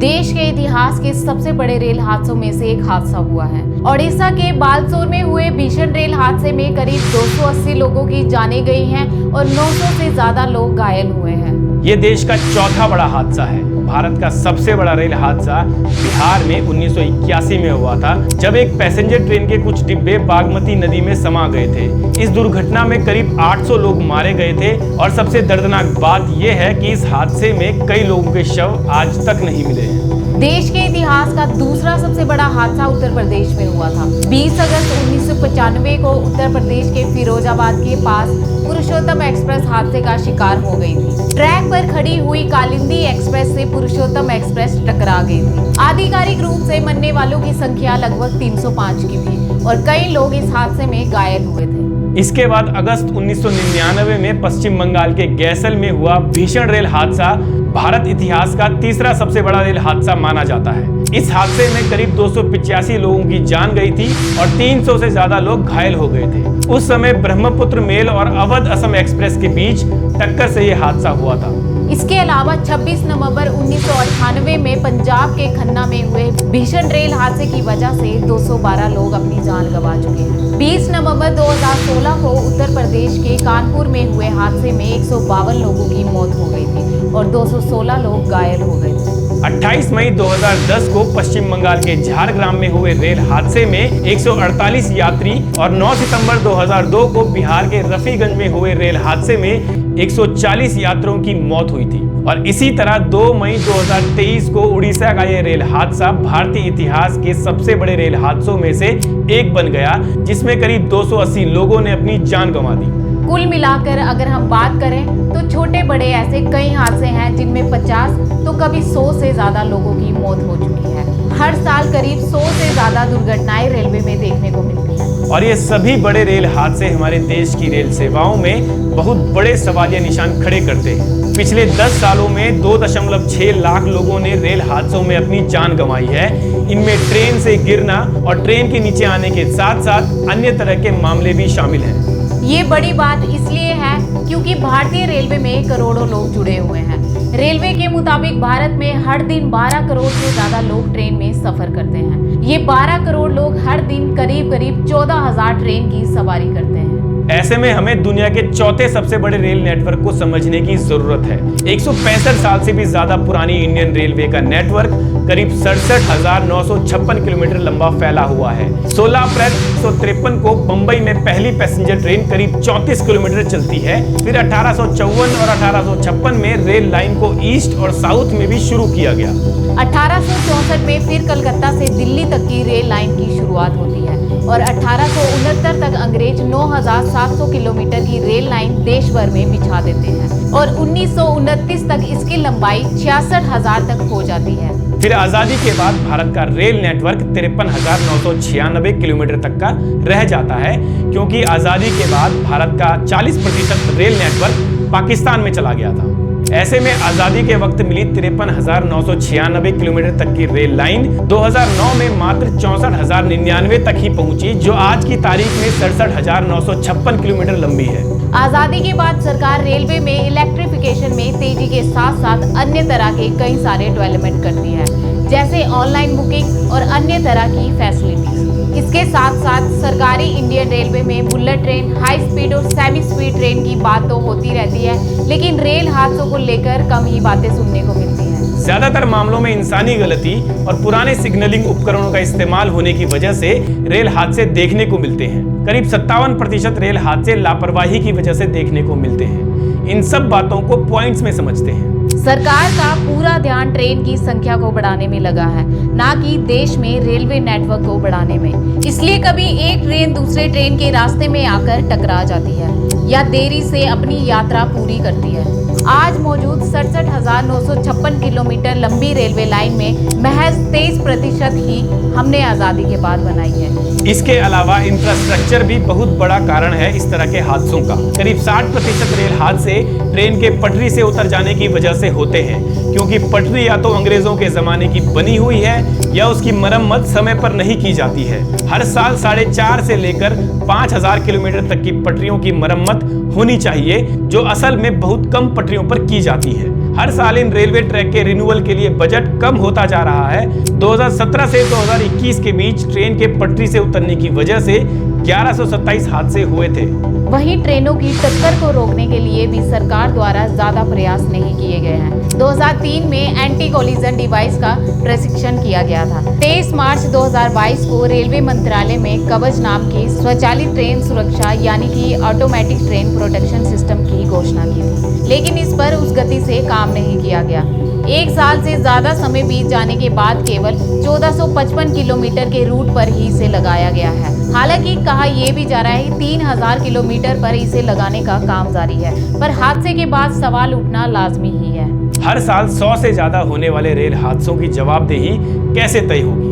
देश के इतिहास के सबसे बड़े रेल हादसों में से एक हादसा हुआ है। ओडिशा के बालसोर में हुए भीषण रेल हादसे में करीब 280 लोगों की जानें गई हैं और 900 से ज्यादा लोग घायल हुए हैं। ये देश का चौथा बड़ा हादसा है। भारत का सबसे बड़ा रेल हादसा बिहार में 1981 में हुआ था, जब एक पैसेंजर ट्रेन के कुछ डिब्बे बागमती नदी में समा गए थे। इस दुर्घटना में करीब 800 लोग मारे गए थे और सबसे दर्दनाक बात यह है कि इस हादसे में कई लोगों के शव आज तक नहीं मिले हैं। देश के इतिहास का दूसरा सबसे बड़ा हादसा उत्तर प्रदेश में हुआ था। 20 अगस्त 1995 को उत्तर प्रदेश के फिरोजाबाद के पास पुरुषोत्तम एक्सप्रेस हादसे का शिकार हो गई थी। ट्रैक पर खड़ी हुई कालिंदी एक्सप्रेस से पुरुषोत्तम एक्सप्रेस टकरा गई थी। आधिकारिक रूप से मरने वालों की संख्या लगभग 305 की थी और कई लोग इस हादसे में घायल हुए थे। इसके बाद अगस्त 1999 में पश्चिम बंगाल के गैसल में हुआ भीषण रेल हादसा भारत इतिहास का तीसरा सबसे बड़ा रेल हादसा माना जाता है। इस हादसे में करीब 285 लोगों की जान गई थी और 300 से ज्यादा लोग घायल हो गए थे। उस समय ब्रह्मपुत्र मेल और अवध असम एक्सप्रेस के बीच टक्कर से यह हादसा हुआ था। इसके अलावा 26 नवंबर 1998 में पंजाब के खन्ना में हुए भीषण रेल हादसे की वजह से 212 लोग अपनी जान गंवा चुके हैं। 20 नवंबर 2016 को उत्तर प्रदेश के कानपुर में हुए हादसे में 152 लोगों की मौत हो गई थी और 216 लोग घायल हो गए थे। 28 मई 2010 को पश्चिम बंगाल के झारग्राम में हुए रेल हादसे में 148 यात्री और 9 सितंबर 2002 को बिहार के रफीगंज में हुए रेल हादसे में 140 यात्रियों की मौत हुई थी। और इसी तरह 2 मई 2023 को उड़ीसा का यह रेल हादसा भारतीय इतिहास के सबसे बड़े रेल हादसों में से एक बन गया, जिसमें करीब 280 लोगों ने अपनी जान गंवा दी। कुल मिलाकर अगर हम बात करें तो छोटे बड़े ऐसे कई हादसे हैं जिनमें 50 तो कभी 100 से ज्यादा लोगों की मौत हो चुकी है। हर साल करीब 100 से ज्यादा दुर्घटनाएं रेलवे में देखने को मिलती हैं। और ये सभी बड़े रेल हादसे हमारे देश की रेल सेवाओं में बहुत बड़े सवालिया निशान खड़े करते हैं। पिछले 10 सालों में 2.6 लाख लोगों ने रेल हादसों में अपनी जान गंवाई है। इनमें ट्रेन से गिरना और ट्रेन के नीचे आने के साथ साथ अन्य तरह के मामले भी शामिल हैं। ये बड़ी बात इसलिए है क्योंकि भारतीय रेलवे में करोड़ों लोग जुड़े हुए हैं। रेलवे के मुताबिक भारत में हर दिन 12 करोड़ से ज्यादा लोग ट्रेन में सफर करते हैं। ये 12 करोड़ लोग हर दिन करीब 14,000 ट्रेन की सवारी करते हैं। ऐसे में हमें दुनिया के चौथे सबसे बड़े रेल नेटवर्क को समझने की जरूरत है। 165 साल से भी ज्यादा पुरानी इंडियन रेलवे का नेटवर्क करीब 67,956 किलोमीटर लंबा फैला हुआ है। 16 अप्रैल 1953 को मुंबई में पहली पैसेंजर ट्रेन करीब 34 किलोमीटर चलती है। फिर 1854 और 1856 में रेल लाइन को ईस्ट और साउथ में भी शुरू किया गया। 1864 में फिर कलकत्ता से दिल्ली तक की रेल लाइन की शुरुआत होती है और 1869 तक अंग्रेज 9,700 किलोमीटर की रेल लाइन देश भर में बिछा देते हैं और 1929 तक इसकी लंबाई 66,000 तक हो जाती है। फिर आजादी के बाद भारत का रेल नेटवर्क 53,996 किलोमीटर तक का रह जाता है, क्योंकि आजादी के बाद भारत का 40% रेल नेटवर्क पाकिस्तान में चला गया था। ऐसे में आजादी के वक्त मिली 53,996 किलोमीटर तक की रेल लाइन 2009 में मात्र 64,099 तक ही पहुंची, जो आज की तारीख में 67,956 किलोमीटर लंबी है। आजादी के बाद सरकार रेलवे में इलेक्ट्रिफिकेशन में तेजी के साथ साथ अन्य तरह के कई सारे डेवलपमेंट करती है, जैसे ऑनलाइन बुकिंग और अन्य तरह की फैसिलिटीज। इसके साथ साथ सरकारी इंडियन रेलवे में बुलेट ट्रेन, हाई स्पीड और सेमी स्पीड ट्रेन की बात तो होती रहती है, लेकिन रेल हादसों को लेकर कम ही बातें सुनने को मिलती हैं। ज्यादातर मामलों में इंसानी गलती और पुराने सिग्नलिंग उपकरणों का इस्तेमाल होने की वजह से रेल हादसे देखने को मिलते हैं। करीब 57% रेल हादसे लापरवाही की वजह से देखने को मिलते हैं। इन सब बातों को पॉइंट्स में समझते हैं। सरकार का पूरा ध्यान ट्रेन की संख्या को बढ़ाने में लगा है, ना कि देश में रेलवे नेटवर्क को बढ़ाने में। इसलिए कभी एक ट्रेन दूसरे ट्रेन के रास्ते में आकर टकरा जाती है या देरी से अपनी यात्रा पूरी करती है। आज मौजूद 67,956 किलोमीटर लंबी रेलवे लाइन में महज 23% ही हमने आजादी के बाद बनाई है। इसके अलावा इंफ्रास्ट्रक्चर भी बहुत बड़ा कारण है इस तरह के हादसों का। करीब 60% रेल हादसे ट्रेन के पटरी से उतर जाने की वजह से होते हैं, क्योंकि पटरी या तो अंग्रेजों के जमाने की बनी हुई है या उसकी मरम्मत समय पर नहीं की जाती है। हर साल 4.5 से लेकर 5,000 किलोमीटर तक की पटरियों की मरम्मत होनी चाहिए, जो असल में बहुत कम पटरियों पर की जाती है। हर साल इन रेलवे ट्रैक के रिन्यूअल के लिए बजट कम होता जा रहा है। 2017 से 2021 के बीच ट्रेन के पटरी से उतरने की वजह से 1127 हादसे हुए थे। वहीं ट्रेनों की टक्कर को रोकने के लिए भी सरकार द्वारा ज्यादा प्रयास नहीं किए गए हैं। 2003 में एंटी कोलिजन डिवाइस का प्रशिक्षण किया गया था। 23 मार्च 2022 को रेलवे मंत्रालय में कवच नाम की स्वचालित ट्रेन सुरक्षा यानी कि ऑटोमेटिक ट्रेन प्रोटेक्शन सिस्टम की घोषणा की थी, लेकिन इस पर उस गति से काम नहीं किया गया। एक साल से ज्यादा समय बीत जाने के बाद केवल 1455 किलोमीटर के रूट पर ही इसे लगाया गया है। हालांकि कहा यह भी जा रहा है 3000 किलोमीटर पर इसे लगाने का काम जारी है, पर हादसे के बाद सवाल उठना लाजमी ही है। हर साल 100 से ज्यादा होने वाले रेल हादसों की जवाबदेही कैसे तय होगी?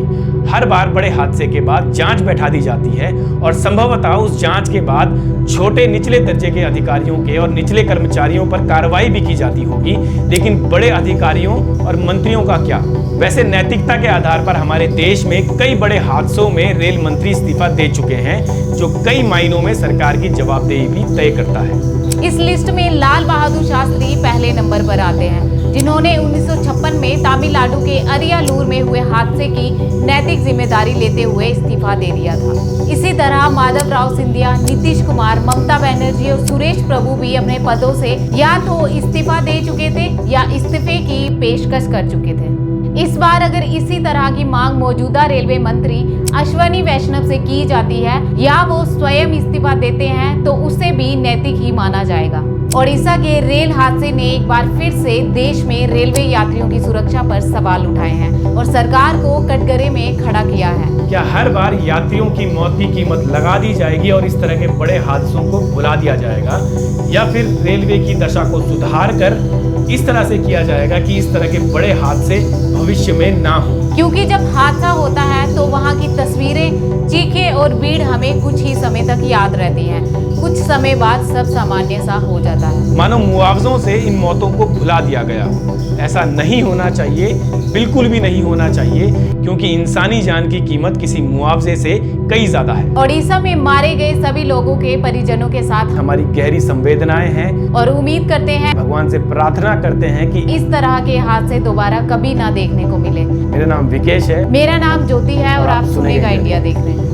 हर बार बड़े हादसे के बाद जांच बैठा दी जाती है और संभवतः उस जांच के बाद छोटे निचले दर्जे के अधिकारियों के और निचले कर्मचारियों पर कार्रवाई भी की जाती होगी, लेकिन बड़े अधिकारियों और मंत्रियों का क्या? वैसे नैतिकता के आधार पर हमारे देश में कई बड़े हादसों में रेल मंत्री इस्तीफा दे चुके हैं, जो कई मायनों में सरकार की जवाबदेही भी तय करता है। इस लिस्ट में लाल बहादुर शास्त्री पहले नंबर पर आते हैं, जिन्होंने 1956 में तमिलनाडु के अरियालूर में हुए हादसे की नैतिक जिम्मेदारी लेते हुए इस्तीफा दे दिया था। इसी तरह माधवराव सिंधिया, नीतीश कुमार, ममता बनर्जी और सुरेश प्रभु भी अपने पदों से या तो इस्तीफा दे चुके थे या इस्तीफे की पेशकश कर चुके थे। इस बार अगर इसी तरह की मांग मौजूदा रेलवे मंत्री अश्वनी वैष्णव से की जाती है या वो स्वयं इस्तीफा देते हैं तो उसे भी नैतिक ही माना जाएगा। ओडिशा के रेल हादसे ने एक बार फिर से देश में रेलवे यात्रियों की सुरक्षा पर सवाल उठाए हैं और सरकार को कटघरे में खड़ा किया है। क्या हर बार यात्रियों की मौत की कीमत लगा दी जाएगी और इस तरह के बड़े हादसों को भुला दिया जाएगा, या फिर रेलवे की दशा को सुधार कर इस तरह से किया जाएगा कि इस तरह के बड़े हादसे भविष्य में ना हो? क्योंकि जब हादसा होता है तो वहाँ की तस्वीरें, चीखें और भीड़ हमें कुछ ही समय तक याद रहती हैं। कुछ समय बाद सब सामान्य सा हो जाता है, मानो मुआवजों से इन मौतों को भुला दिया गया। ऐसा नहीं होना चाहिए, बिल्कुल भी नहीं होना चाहिए, क्योंकि इंसानी जान की कीमत किसी मुआवजे से कई ज्यादा है। ओडिशा में मारे गए सभी लोगों के परिजनों के साथ हमारी गहरी संवेदनाएं हैं और उम्मीद करते हैं, भगवान से प्रार्थना करते हैं कि इस तरह के हादसे दोबारा कभी ना देखने को मिले। मेरा नाम विकेश है। मेरा नाम ज्योति है और आप सुनेगा इंडिया देख रहे हैं।